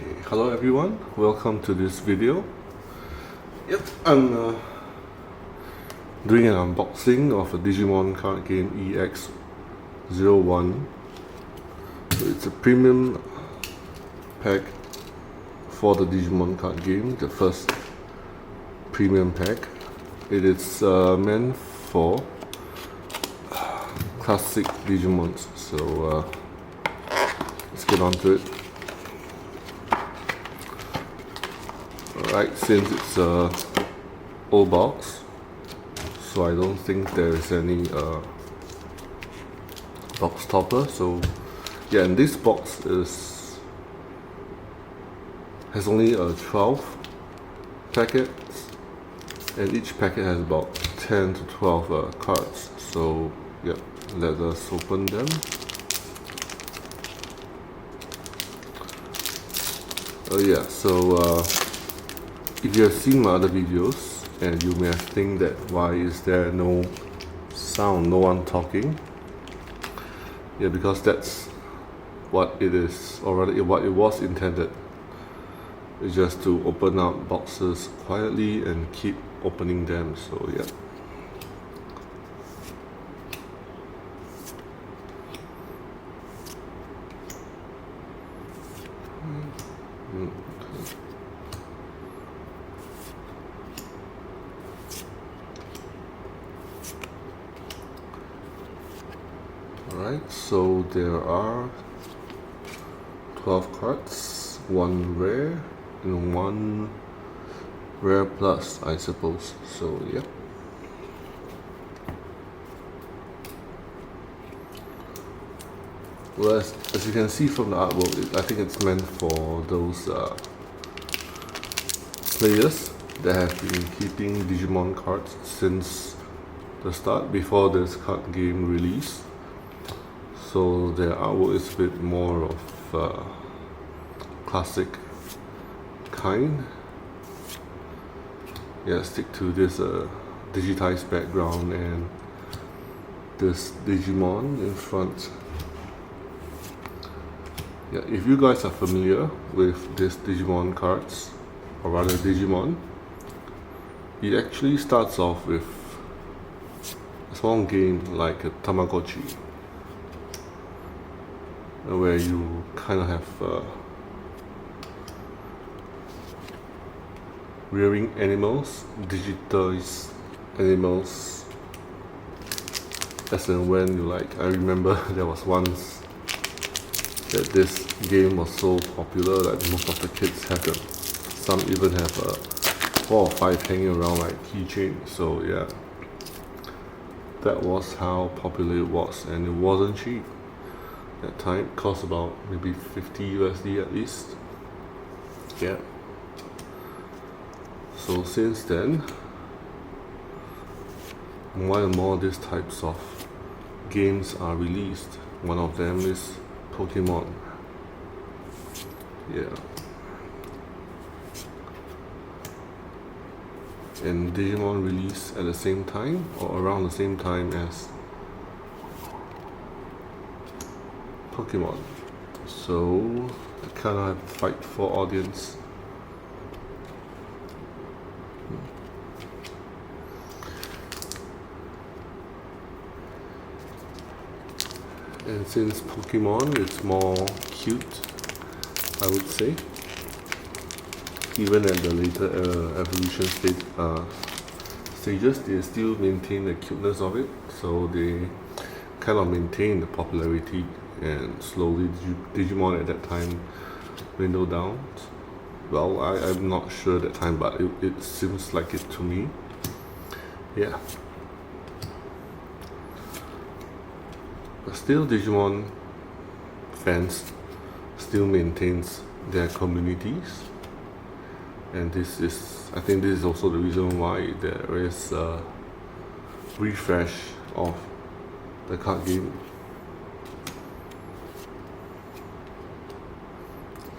Okay, hello everyone, welcome to this video. Yep, I'm doing an unboxing of a Digimon card game EX1. So it's a premium pack for the Digimon card game, the first premium pack. It is meant for classic Digimons, so let's get on to it. Alright, since it's a old box, so I don't think there is any box topper. So yeah, and this box has only 12 packets, and each packet has about 10 to 12 cards. So yeah, let us open them. Oh yeah, so if you have seen my other videos, and you may have think that why is there no sound, no one talking? Yeah, because that's what it is, or rather what it was intended. It's just to open up boxes quietly and keep opening them, so yeah. Alright, so there are 12 cards, one rare and one rare plus, I suppose. So yeah. Well, as you can see from the artwork, I think it's meant for those players that have been keeping Digimon cards since the start, before this card game release. So their artwork is a bit more of classic kind. Yeah, stick to this digitized background and this Digimon in front. Yeah, if you guys are familiar with this Digimon cards, or rather Digimon, it actually starts off with a small game like a Tamagotchi, where you kind of have rearing animals, digitized animals, as and when you like. I remember there was once that this game was so popular that most of the kids have them. Some even have 4 or 5 hanging around like keychains. So yeah, that was how popular it was, and it wasn't cheap. That time it cost about maybe 50 USD at least. Yeah. So since then, more and more these types of games are released. One of them is Pokemon. Yeah. And Digimon released at the same time, or around the same time as Pokemon. So I kind of have to fight for audience. And since Pokemon is more cute, I would say, even at the later evolution stages, they still maintain the cuteness of it. So they kind of maintain the popularity, and slowly Digimon at that time dwindled down. Well, I'm not sure that time, but it seems like it to me. Yeah. But still, Digimon fans still maintains their communities, and I think this is also the reason why there is a refresh of the card game.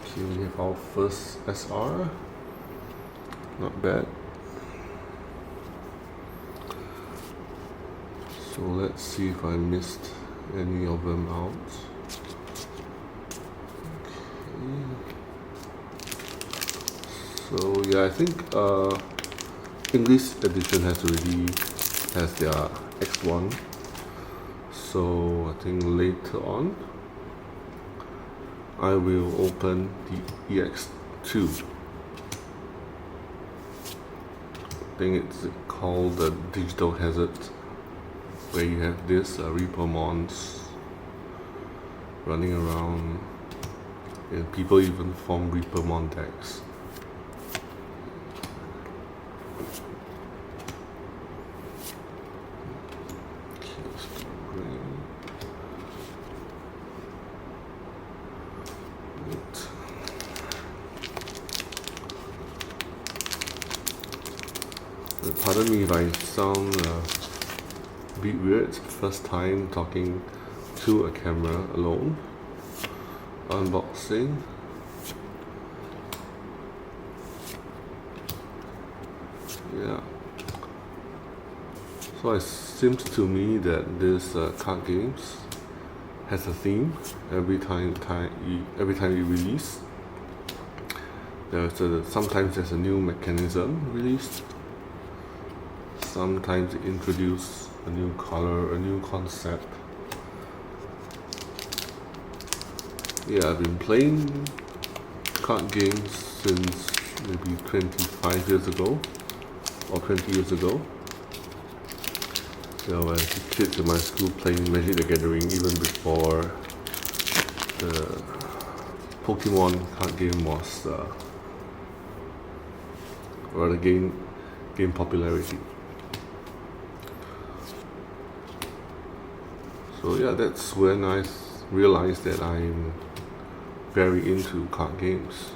Okay, we have our first SR, not bad. So let's see if I missed any of them out. Okay. So yeah, I think English edition has their X1. So I think later on I will open the EX2. I think it's called the Digital Hazard, where you have this Reapermons running around, and people even form Reapermon decks. Pardon me if I sound a bit weird. First time talking to a camera alone. Unboxing. Yeah. So it seems to me that this card games has a theme every time you release. Sometimes there's a new mechanism released. Sometimes it introduce a new color, a new concept. Yeah, I've been playing card games since maybe 25 years ago or 20 years ago. So I was a kid in my school playing Magic the Gathering even before the Pokemon card game was rather gain popularity. So yeah, that's when I realized that I'm very into card games.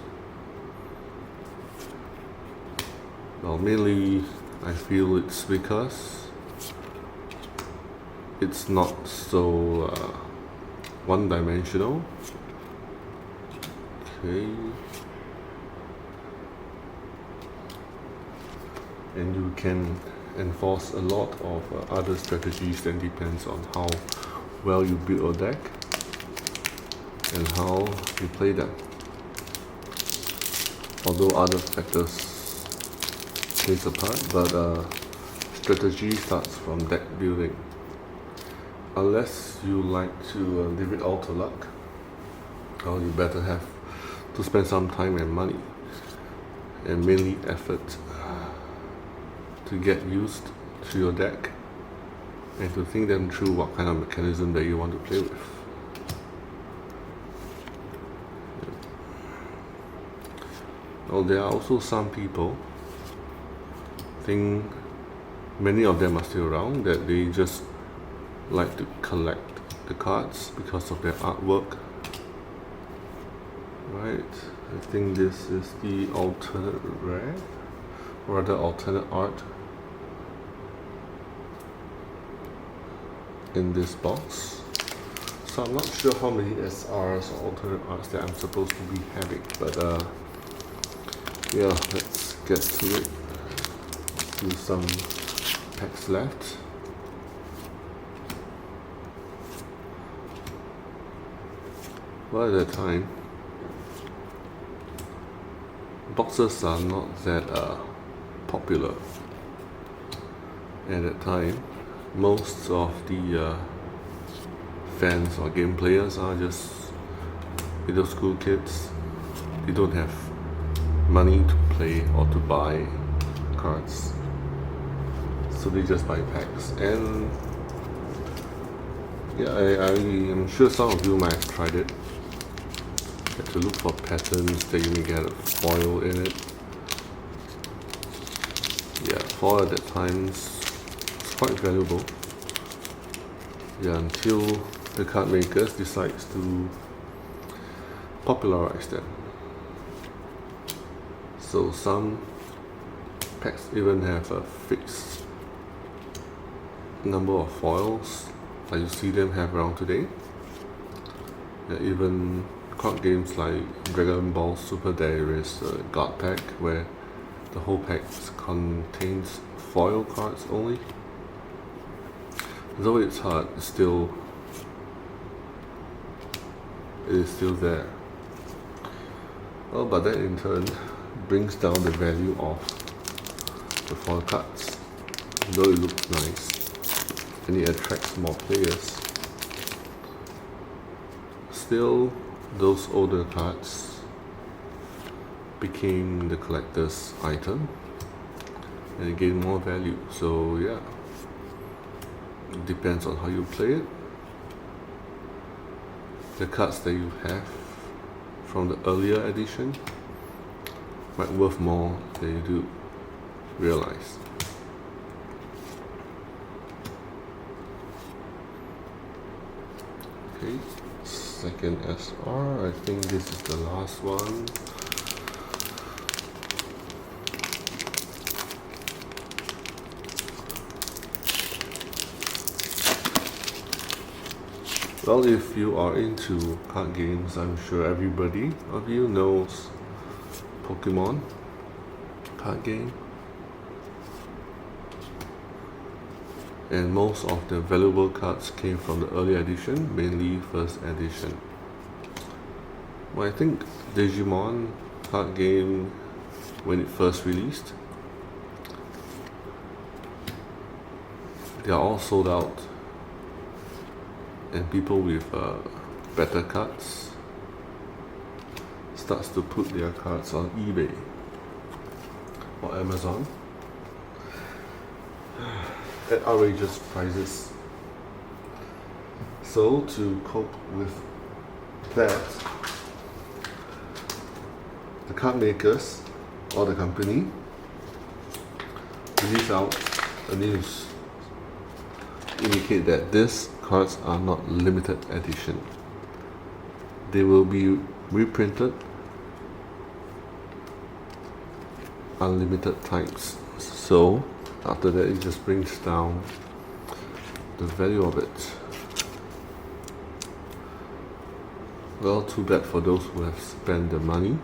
Well, mainly I feel it's because it's not so one-dimensional. Okay. And you can enforce a lot of other strategies that depends on how well you build a deck and how you play them. Although other factors plays a part, but strategy starts from deck building. Unless you like to leave it all to luck, or you better have to spend some time and money and mainly effort to get used to your deck and to think them through what kind of mechanism that you want to play with. Well, there are also some people, I think many of them are still around, that they just like to collect the cards because of their artwork. Right, I think this is the alternate rare, or rather alternate art in this box. So I'm not sure how many SRs or alternate arts that I'm supposed to be having, but yeah, let's get to it. Do some packs left. Well, at that time, boxes are not that popular. At that time, most of the fans or game players are just middle school kids. They don't have money to play or to buy cards, so they just buy packs. And yeah, I am sure some of you might have tried it. You have to look for patterns that you may get a foil in it. Yeah, foil at that time is quite valuable. Yeah, until the card makers decides to popularize them. So some packs even have a fixed number of foils like you see them have around today. Yeah, even card games like Dragon Ball Super, there is a God pack where the whole pack contains foil cards only. Though it's hard, it is still there. Well, but then in turn, brings down the value of the foil cards, though it looks nice and it attracts more players. Still, those older cards became the collector's item and it gained more value. So yeah, it depends on how you play it. The cards that you have from the earlier edition might worth more than you do realize. Okay, second SR, I think this is the last one. Well, if you are into card games, I'm sure everybody of you knows Pokemon card game. And most of the valuable cards came from the early edition, mainly first edition. Well, I think Digimon card game, when it first released, they are all sold out. And people with better cards starts to put their cards on eBay or Amazon at outrageous prices. So to cope with that, the card makers or the company release out a news indicate that these cards are not limited edition. They will be reprinted unlimited times. So after that, it just brings down the value of it. Well, too bad for those who have spent the money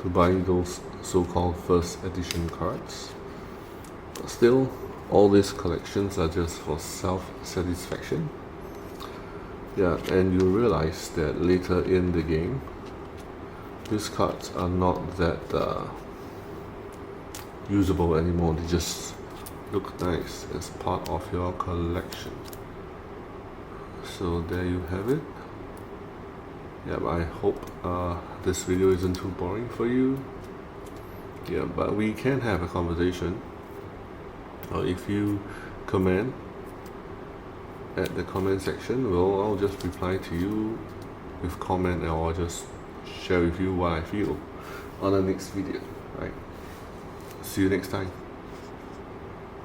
to buy those so-called first edition cards. But still, all these collections are just for self-satisfaction. Yeah, and you realize that later in the game, these cards are not that usable anymore. They just look nice as part of your collection. So there you have it. Yeah, I hope this video isn't too boring for you. Yeah, but we can have a conversation. If you comment at the comment section, well, I'll just reply to you with comment, and I'll just share with you what I feel on the next video. Right? See you next time.